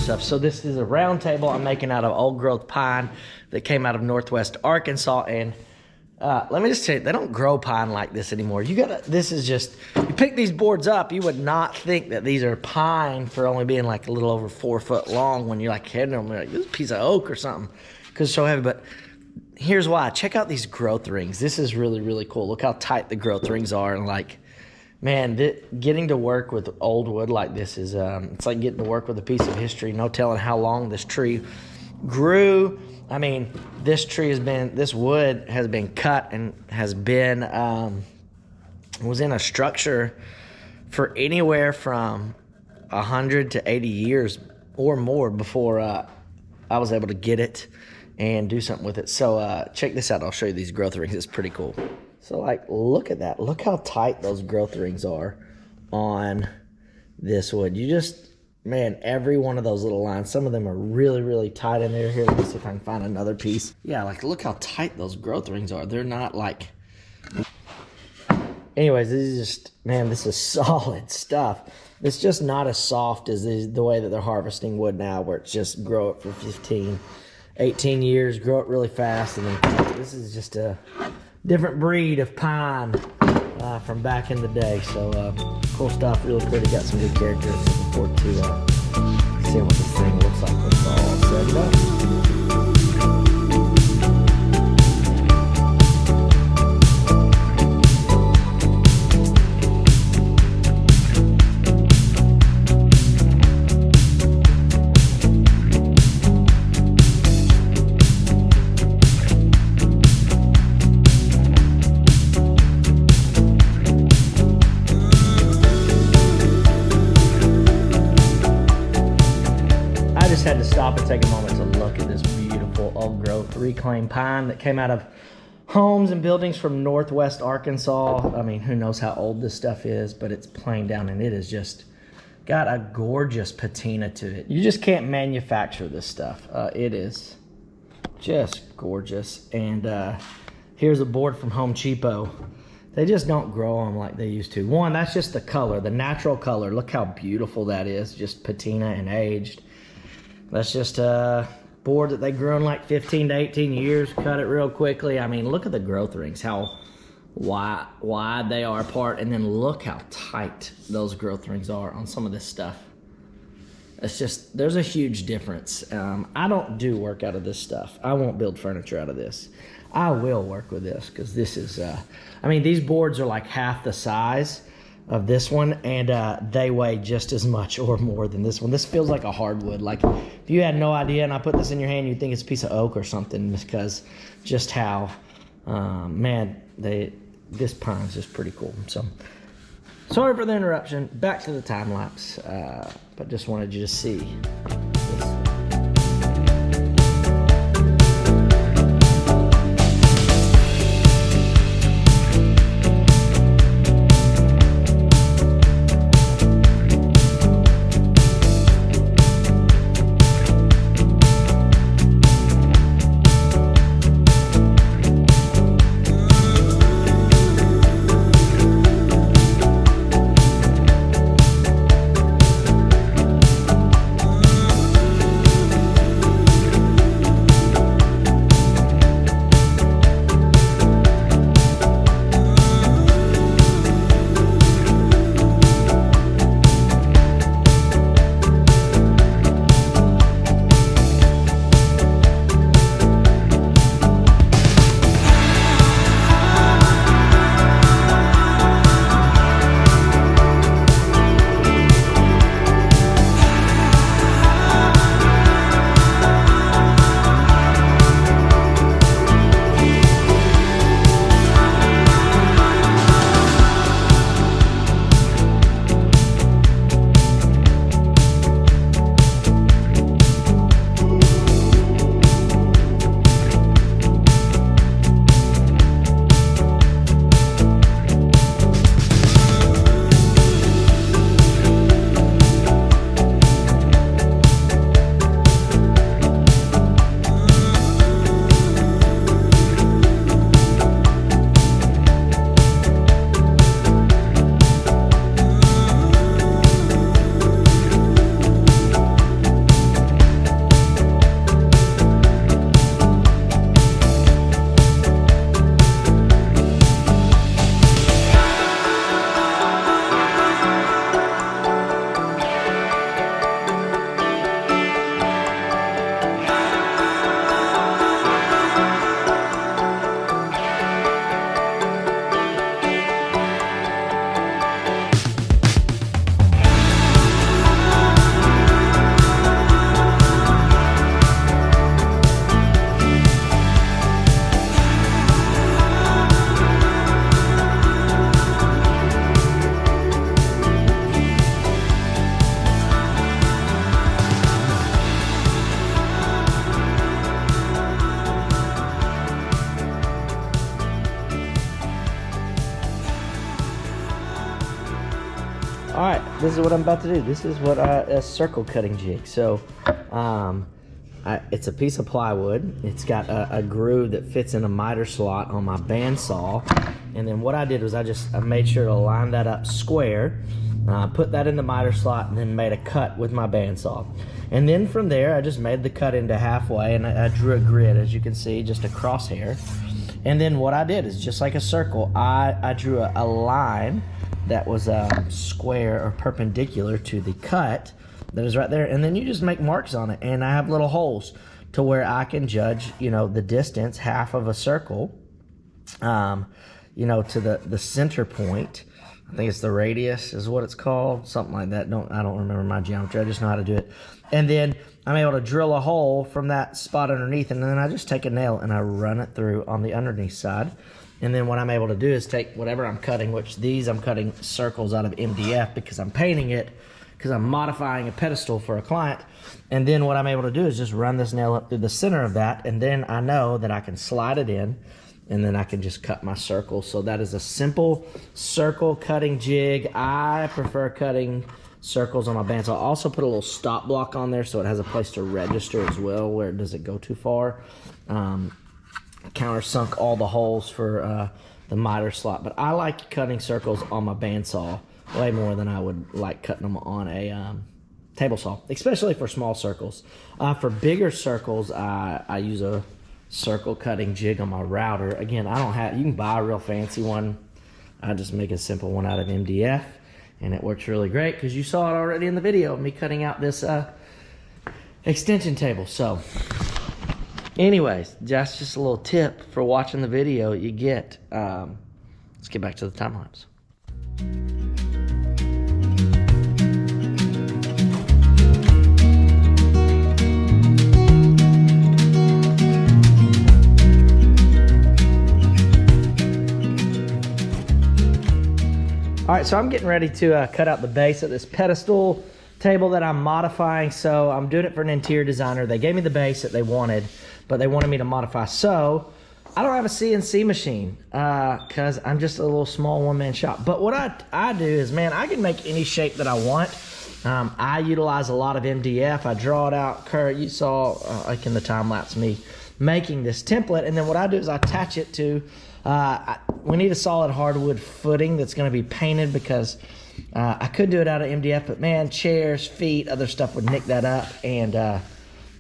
stuff. So this is a round table I'm making out of old growth pine that came out of Northwest Arkansas. And let me just say, they don't grow pine like this anymore. This is just, you pick these boards up, you would not think that these are pine for only being like a little over 4 foot long when you're like hitting them, like, this is a piece of oak or something, because it's so heavy. But here's why. Check out these growth rings. This is really, really cool. Look how tight the growth rings are. And like, man, getting to work with old wood like this is, it's like getting to work with a piece of history. No telling how long this tree grew. I mean, this wood has been cut and has been, was in a structure for anywhere from 100 to 80 years or more before I was able to get it and do something with it. So check this out. I'll show you these growth rings. It's pretty cool. So like, look at that. Look how tight those growth rings are on this wood. Man, every one of those little lines, some of them are really, really tight in there. Here, let me see if I can find another piece. Yeah, like look how tight those growth rings are. They're not like, anyways, this is just, man, this is solid stuff. It's just not as soft as the way that they're harvesting wood now, where it's just grow it for 15, 18 years, grow it really fast. And then this is just a different breed of pine from back in the day. So cool stuff, really pretty, got some good character. Looking forward to seeing what this thing looks like when it's all set up. Had to stop and take a moment to look at this beautiful old growth reclaimed pine that came out of homes and buildings from Northwest Arkansas. I mean, who knows how old this stuff is, but it's planed down and it is just got a gorgeous patina to it. You just can't manufacture this stuff. It is just gorgeous. And here's a board from Home Cheapo. They just don't grow them like they used to. One, that's just the color, the natural color. Look how beautiful that is, just patina and aged. That's just a board that they grew in like 15 to 18 years, cut it real quickly. I mean, look at the growth rings, how wide they are apart, and then look how tight those growth rings are on some of this stuff. It's just, there's a huge difference. I don't do work out of this stuff. I won't build furniture out of this. I will work with this because this is, I mean, these boards are like half the size of this one, and they weigh just as much or more than this one. This feels like a hardwood. Like if you had no idea and I put this in your hand, you'd think it's a piece of oak or something, because just how, man, this pine is just pretty cool. So sorry for the interruption. Back to the time lapse, but just wanted you to see this. All right, this is what I'm about to do. This is what a circle cutting jig. So it's a piece of plywood. It's got a groove that fits in a miter slot on my bandsaw. And then what I did was I made sure to line that up square, put that in the miter slot, and then made a cut with my bandsaw. And then from there, I just made the cut into halfway, and I drew a grid, as you can see, just a crosshair. And then what I did is, just like a circle, I drew a line that was square or perpendicular to the cut that is right there. And then you just make marks on it. And I have little holes to where I can judge, you know, the distance, half of a circle, you know, to the center point. I think it's the radius is what it's called, something like that. I don't remember my geometry. I just know how to do it. And then I'm able to drill a hole from that spot underneath, and then I just take a nail and I run it through on the underneath side. And then what I'm able to do is take whatever I'm cutting, which these I'm cutting circles out of MDF because I'm painting it, because I'm modifying a pedestal for a client. And then what I'm able to do is just run this nail up through the center of that, and then I know that I can slide it in, and then I can just cut my circle. So that is a simple circle cutting jig. I prefer cutting circles on my bandsaw. I'll also put a little stop block on there so it has a place to register as well, where it doesn't go too far. Countersunk all the holes for the miter slot, but I like cutting circles on my bandsaw way more than I would like cutting them on a table saw, especially for small circles. For bigger circles, I use a circle cutting jig on my router. Again, I don't have, you can buy a real fancy one. I just make a simple one out of MDF, and it works really great because you saw it already in the video of me cutting out this extension table. So anyways, that's just a little tip for watching the video you get. Let's get back to the time lapse. All right, so I'm getting ready to cut out the base of this pedestal table that I'm modifying. So I'm doing it for an interior designer. They gave me the base that they wanted, but they wanted me to modify. So I don't have a CNC machine because I'm just a little small one-man shop. But what I do is, man, I can make any shape that I want. I utilize a lot of MDF. I draw it out. Kurt, you saw like in the time lapse me making this template, and then what I do is I attach it to we need a solid hardwood footing that's going to be painted because I could do it out of MDF, but man, chairs, feet, other stuff would nick that up. And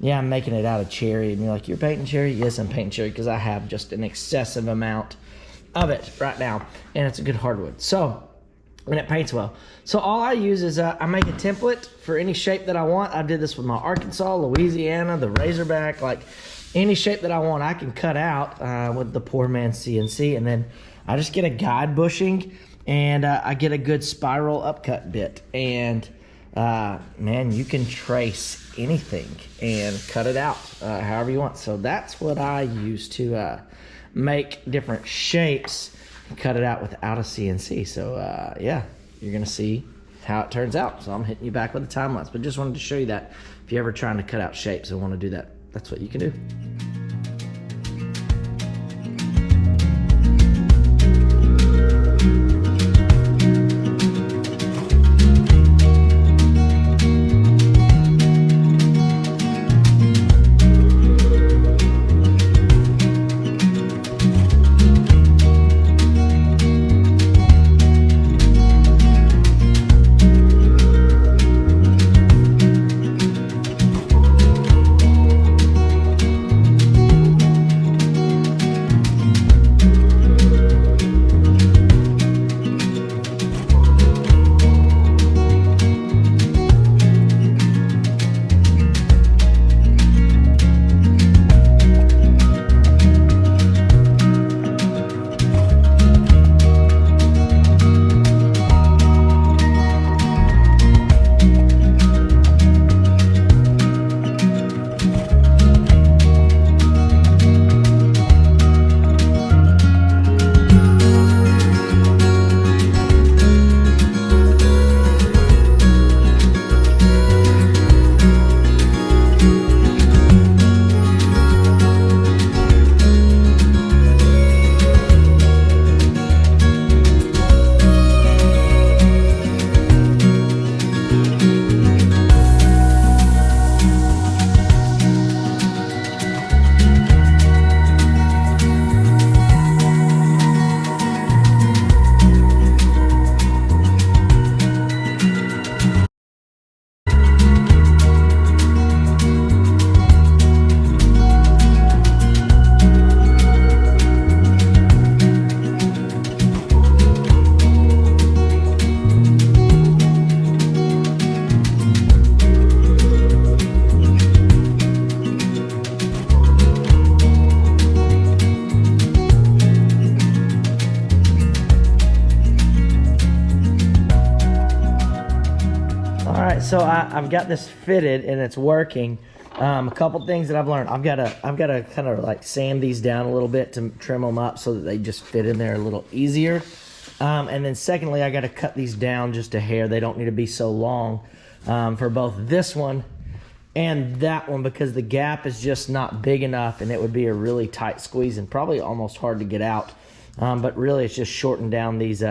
yeah, I'm making it out of cherry. And you're like, you're painting cherry? Yes, I'm painting cherry because I have just an excessive amount of it right now, and it's a good hardwood. So, and it paints well. So all I use is I make a template for any shape that I want. I did this with my Arkansas, Louisiana, the Razorback, like any shape that I want, I can cut out with the poor man's CNC, and then I just get a guide bushing, and I get a good spiral upcut bit, and man, you can trace anything and cut it out however you want. So that's what I use to make different shapes and cut it out without a CNC. So yeah, you're gonna see how it turns out. So I'm hitting you back with a time lapse, but just wanted to show you that if you're ever trying to cut out shapes and want to do that, that's what you can do. so I've got this fitted and it's working. A couple things that I've learned. I've got to kind of like sand these down a little bit to trim them up so that they just fit in there a little easier. And then secondly, I got to cut these down just a hair. They don't need to be so long for both this one and that one, because the gap is just not big enough and it would be a really tight squeeze and probably almost hard to get out. But really it's just shortened down these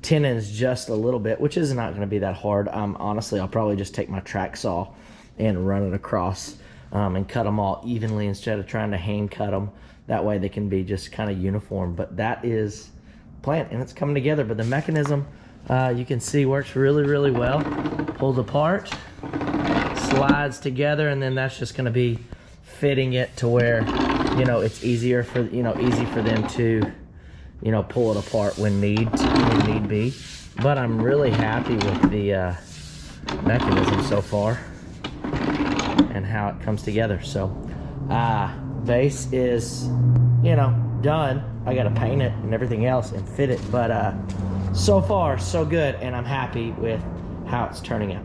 tenons just a little bit, which is not going to be that hard. Honestly, I'll probably just take my track saw and run it across and cut them all evenly instead of trying to hand cut them. That way they can be just kind of uniform. But that is plant and it's coming together. But the mechanism, you can see, works really, really well. Pulls apart, slides together, and then that's just going to be fitting it to where, you know, it's easier for, you know, easy for them to, you know, pull it apart when need be. But I'm really happy with the mechanism so far and how it comes together. So base is, you know, done. I gotta paint it and everything else and fit it, but so far so good, and I'm happy with how it's turning out.